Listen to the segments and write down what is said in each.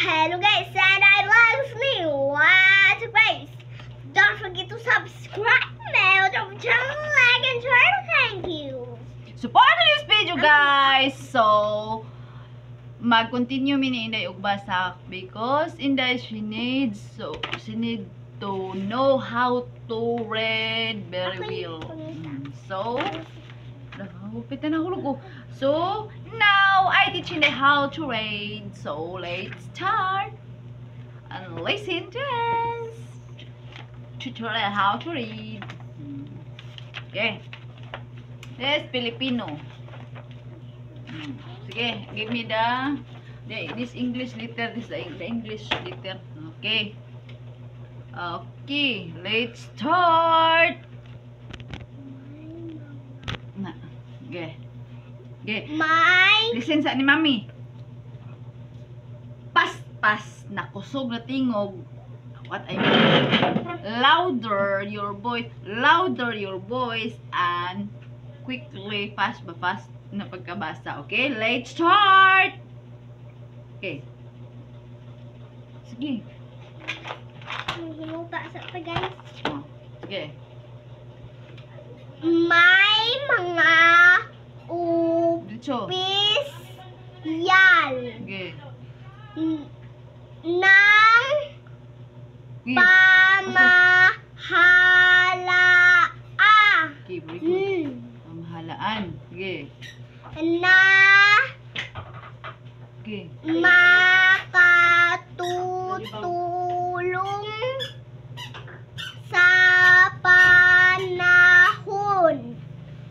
Hello guys, and I love me. What's Grace? Don't forget to subscribe my YouTube channel, like and share. Thank you. Support this video, guys. So mag-continue mini inday og basa because inday she needs to know how to read very well. So So now I teach you how to read. So let's start and listen to us. Tutorial how to read. Okay. This Filipino. Sige, give me this English letter. This the English letter. Okay. Okay, let's start. Okay. Okay. Listen sa ni Mami. Pas na kusog na tingog. What I mean? Louder your voice and quickly fast na pagkabasa. Okay, let's start. Okay. Sige. Hinuta sa pa guys. Okay. May mga Dicho. opisyal Okay. ng pamahalaan Okay, very good. Pamahalaan. Sige. na Okay. makatutulong sa panahon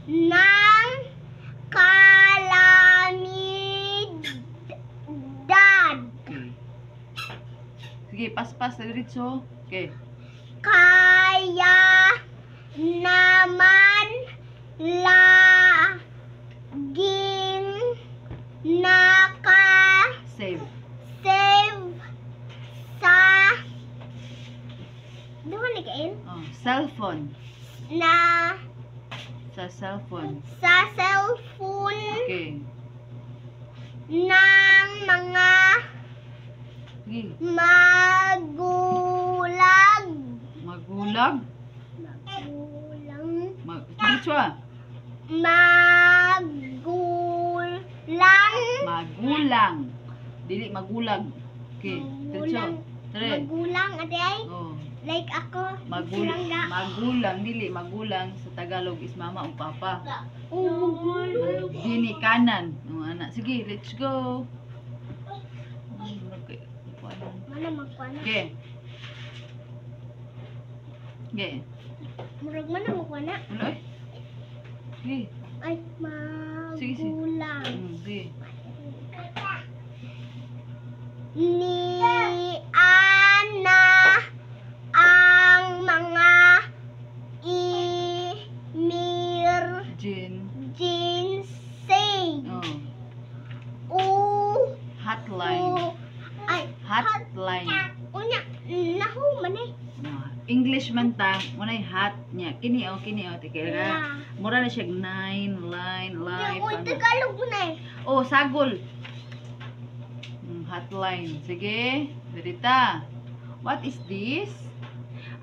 ng kalamidad. Okay. Sige, pas diretso. Okay. Kaya naman laging Save. save sa Cellphone. na Sa cellphone. sa cellphone Okay. ng mga Sige. magulang. Magulang. Diretso ah. Magulang. Dili magulang. Okay. Diretso. Dire. Magulang, ate ay? Oh. Like ako? Magulang. Dili magulang sa Tagalog is mama o papa. Magulang. Dini kanan. Oh, anak. Sige, let's go. Okay. Mana magkuana? Okay. Okay. Murag mana magkuana? Ano eh? Sige. Ay, Sige. magulang. Sige. Ni Ana ang mga ginseng. Hotline. Hotline. Unya, nahu man eh. English man ta, munay hot nya. Kini tikira. Yeah. Mura na siya line. Uy, Tagalog mo na eh. Oh, sagol. Hotline. Sige, dirita. What is this?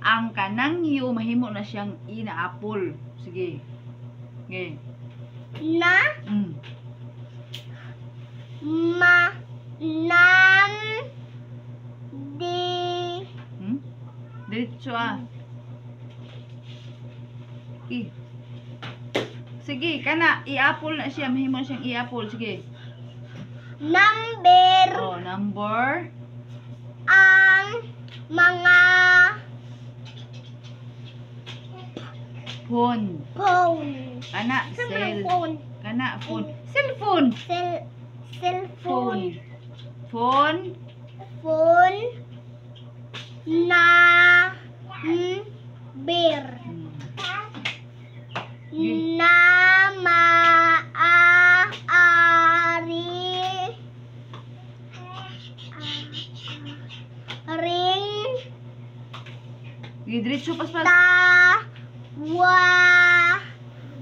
Ang kanang yu mahimo na siyang ina-apple. Sige. Okay. Na nam di Diretso ah. Sige, kana i-apple na siya, mahimo siyang i-apple. Sige. number Oh, number ang mga phone. Kana phone. Kana phone. Cellphone. Cellphone. Phone. Number na maaari ring Diretso pas.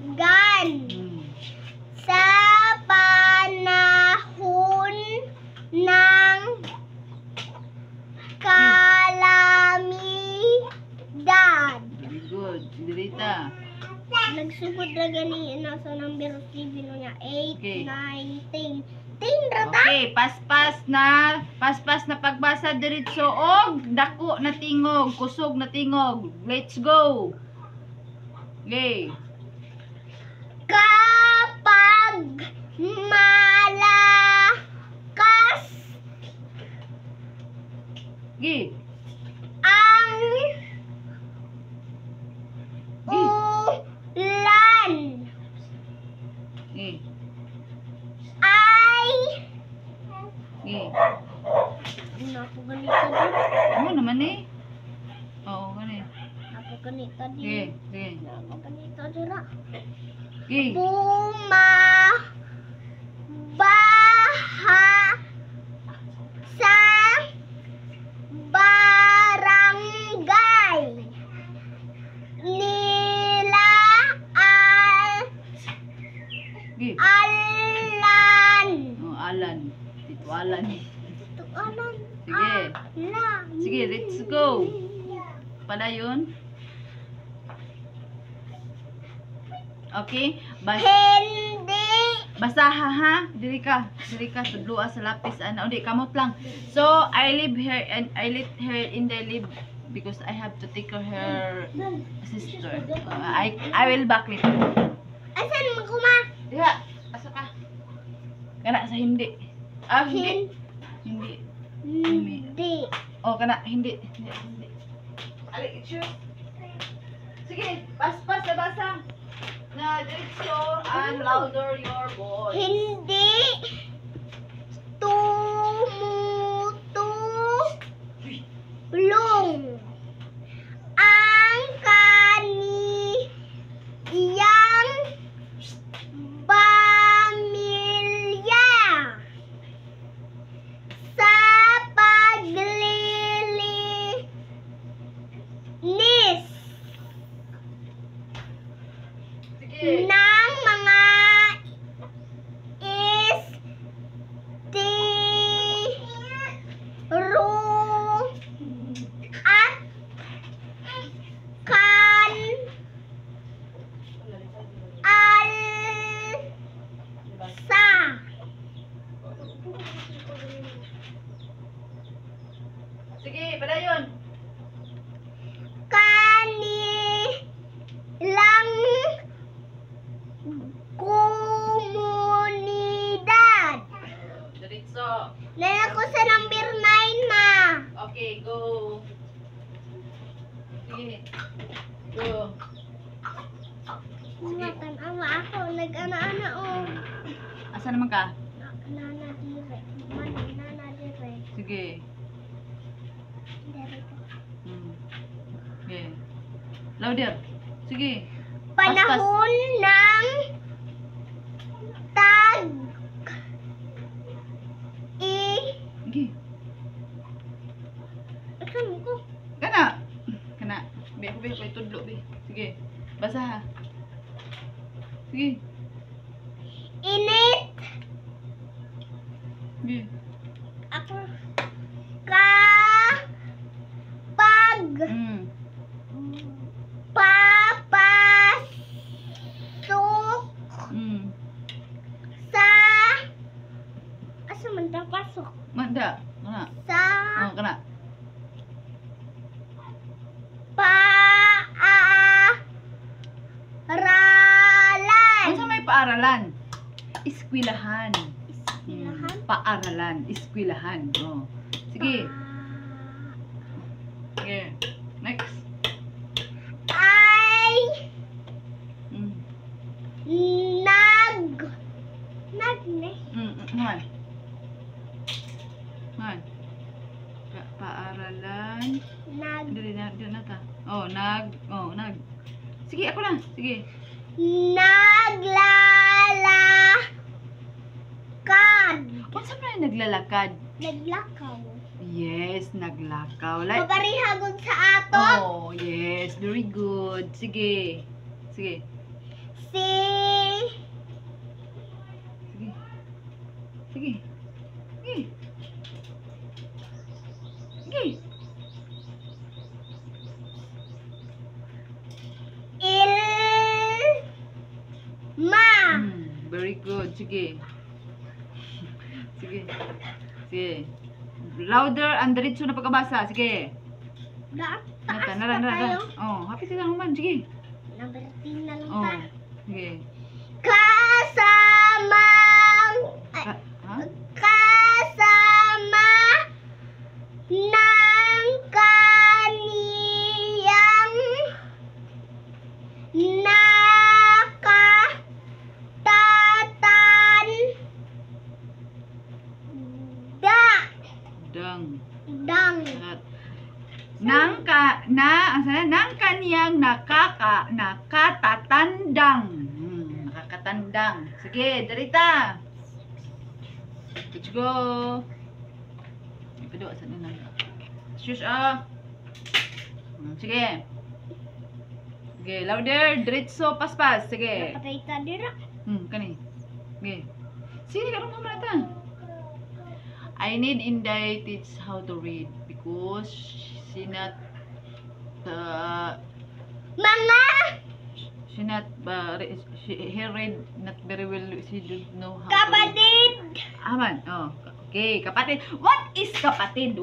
tawagan sa panahon ng Nagsugod na gani na sa number 7 niya. 8, Okay. 9, 10. 10 rata? Okay, paspas na pagbasa diretso og dako na tingog, kusog na tingog. Let's go. Okay. Kapag malakas Okay. ang ulan Okay. ay Okay. napo ganito din. Ano naman eh? Oo, ganun. Napo ganito din. Sige, sige. Napo ganito din. Okay. Bumabaha sa barangay nila Okay. Alan. Oh, Alan. Dito Alan. Ito Alan. Sige. Alan. Sige, let's go. Padayon. Okay. Hindi. Basaha ha. Diri ka tudloa sa lapis ana. Di kamot lang. So, I leave her and I let her in the live because I have to take her sister. I will back later. Asan mo kuma? Diha, asa ka? Kana sa hindi. Ah, hindi. Hindi. Hindi. Oh, kana hindi. Hindi. Ali, it's yours. Sige, pas-pas na basa. Na diretso and louder your voice. Hindi tumutulong ang kaniyang pamilya sa paglilinis Sige. ng mga istiro at alsa. Sige, padayon. Kanilang komunidad. Diretso. Na ako sa number 9 ma. Okay, go. Sige. Go. Ingatan ama ako. Nag-ana-ana o. Asa naman ka? Nana dire. Nana dire. Sige. Dire ko. Okay. Louder. Sige. Panahon ng tag Sige. Asan ko? Kana. Kana. Be, tudlo, be. Sige. Basa ha. Sige. Init Sige. ako kapag papasok sa asa man ta pasok Manda. Kana. sa Oh, kana. paaralan. Ano sa may paaralan? Eskwelahan. Eskwelahan? Paaralan. Eskwelahan. Oh. Sige. Sige. Next. Ay ne Man. Paaralan. Dili na ta. Nag. Sige, ako na. Sige. naglalakad. Unsa man naglalakad? Naglakaw. Yes, naglakaw. Like, Mabarihagod sa ato. oh, yes. Very good. Sige. Sige. Si Sige. Sige. Sige. Sige. il sige. Sige. Sige. Louder ang diretso na pagkabasa. Sige. Taas Nara, pa nara, nara. tayo. Oh, hapit ka lang man. Sige. Number 10 na lang Oh. pa. Sige. Kasamang Ha? kasama ng kaniyang Dang. dang At ang sana nang kaniyang nakatatandang. Nakakatandang. Sige, darita. Let's go. Ipado sa nila. Shush sige. Sige, louder, diretso, paspas. Sige. napatay ta dira. Kani. Sige. Sini ka naman naman ata. I need Inday teach how to read because she not Mga she not he read not very well, she don't know how to read. kapatid. Aman. Oh. Okay, kapatid. What is kapatid?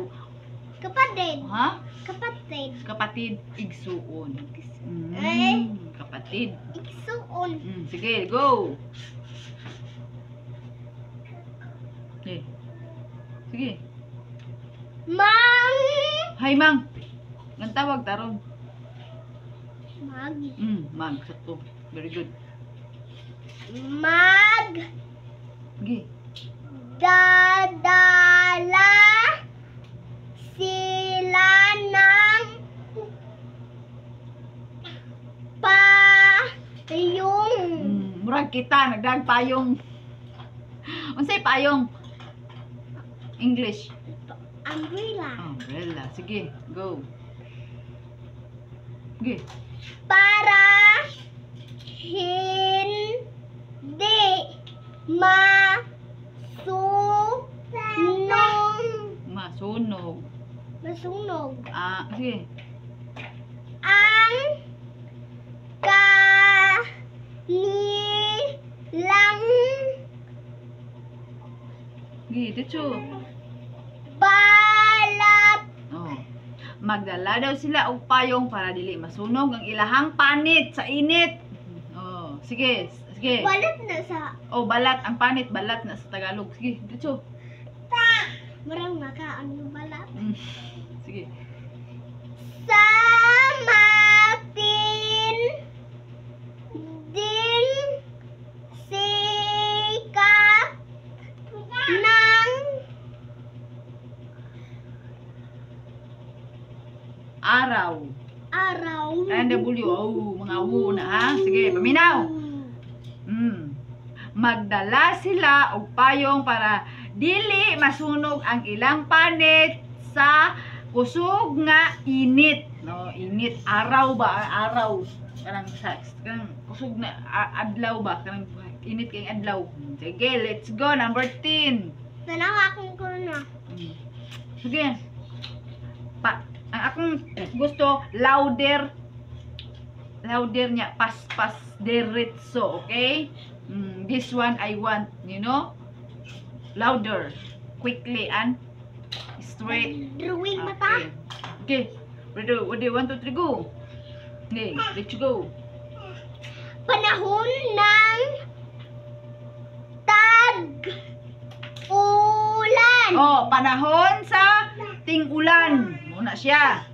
Kapatid. Ha? Kapatid. Kapatid igsuon. Eh. Kapatid. Igsuon. Sige, go. Okay. Sige. Mang Hi, Mang. Ang tawag taron. mag Mang, sakto. Very good. mag Sige. dadala sila ng payong. Murag kita, nagdagpayong. Unsay payong? English. Umbrella. Umbrella. Sige, go. Sige. Para hindi Masunog. masunog Sige. ang kanilang Sige, dicho. balat. Oh. Magdala daw sila og payong para dili masunog ang ilahang panit sa init. Oh, sige, sige. Balat na sa Balat ang panit, balat na sa Tagalog. Sige, dicho. marang nakaan yung balat. Sige. Sa matin din sikat ng Araw. araw. NW. Mga wu na ha. Sige, paminaw. Magdala sila og payong para dili masunog ang ilang panit sa kusog nga init. No, init araw ba? Araw. Kanang kusog na adlaw ba? Kanang init kay adlaw. Sige, let's go. Number 10. Nanawa akong kuna. Sige. Ang akong gusto louder. Louder niya. Pas diretso, okay? This one I want, you know? Louder. Quickly and straight. Drawing mata. Okay. Ready? 1, 2, 3, go. Okay, let's go. Panahon ng tag-ulan. Oh, panahon sa ting-ulan. Muna siya.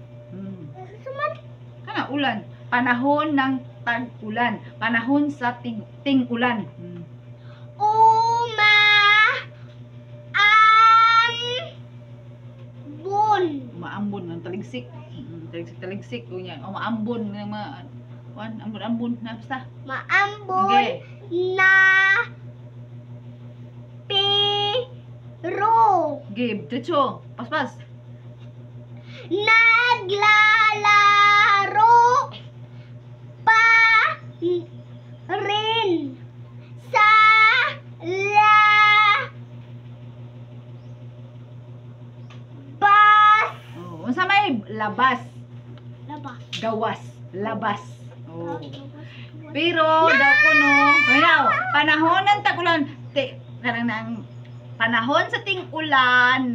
Sumat. Kana ulan. Panahon ng tag-ulan. Panahon sa ting-ulan. Maambon ng taligsik. Taligsik kunya. Maambon ng mga ambon na basta. Maambon Okay. na pero Give, diretso. Pas. naglalaro pa rin sa Unsa may labas, labas. gawas, labas. Oh. Pero daw kuno, panahon ng tag-ulan, kanang nang panahon sa ting-ulan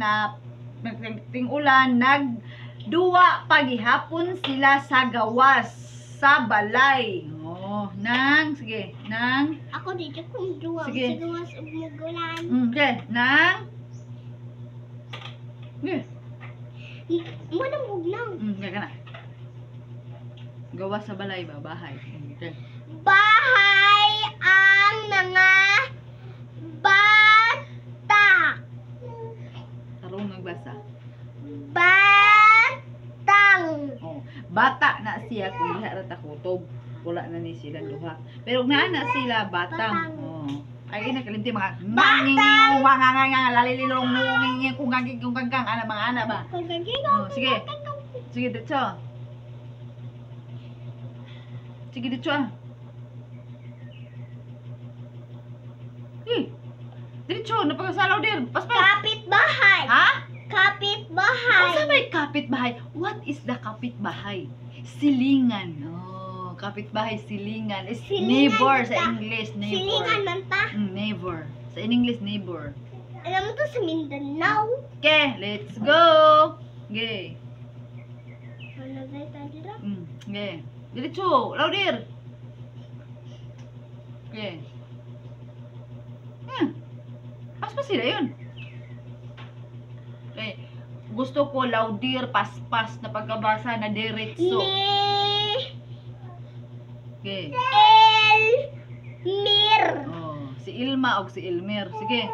nagduwa pagihapon sila sa gawas sa balay. Oh, sige, nang Ako dito kung duwa. Sige. Sa gawas ug mugulan. okay, nang Manang bugnaw. kaya ka na. Gawas sa balay ba? Bahay. Okay. Bahay ang mga bata. Tarong nagbasa. Batang. Oh, bata na siya kung diha ra ta kutob. Wala na ni sila duha. Pero ug naa na sila batang. Batang. Oh. Ay ina kalimti mga Batang! lalililong nginging kung kangkang ana mga ana ba. Oh, sige. Sige dito. Sige dito. Dito napakasalaw din. Paspas. Kapitbahay. Ha? Kapitbahay. Asa may kapitbahay? What is the kapitbahay? Silingan. Oh, kapitbahay silingan. Is Silingan neighbor ta. sa English, neighbor. Silingan man ta. Neighbor. Sa English, neighbor. Alam mo to sa Mindanao. Okay, let's go. Okay. Ano ba tayo dito? Okay. Diretso, louder. Okay. Paspas sila yun. Okay. Gusto ko louder, paspas na pagkabasa na diretso. Okay. Elmir. Oh, si Ilma o si Ilmer. Sige.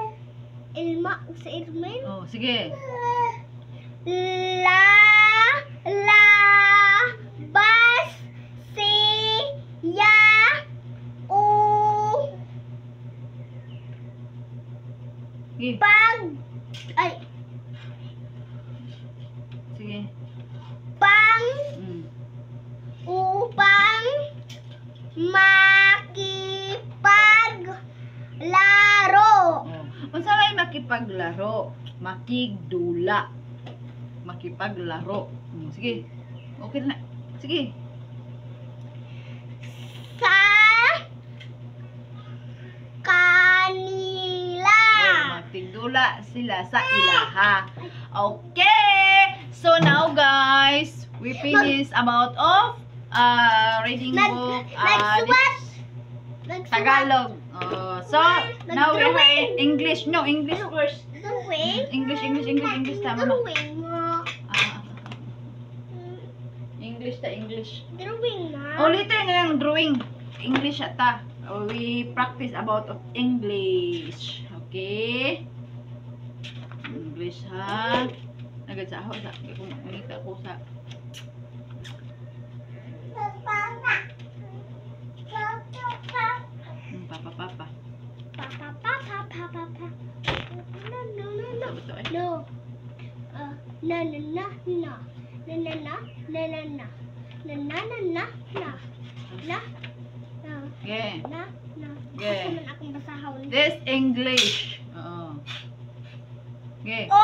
Ilma o sa Ilmir. Oh, sige. Bas siya Sige. ay Sige. upang makipaglaro. Oh. Unsa may makipaglaro? Makigdula. Makipaglaro. Sige. Okay na. Sige. Sa kanila. Magtigdula sila sa ilaha. Okay. So now guys, we finish about of reading book Nagsuwat. Tagalog. So now we have English. No, English first. Drawing. English tama na. Drawing mo. English ta English. Drawing na. Oh, later na lang drawing. English ata. We practice about of English. Okay? English ha. Nagad sa ako sa kung manita ko sa papa. Papa. No. Ito eh. No. Na. Okay. Na. Okay. Ako man akong basahon. This English. Oo. Okay. O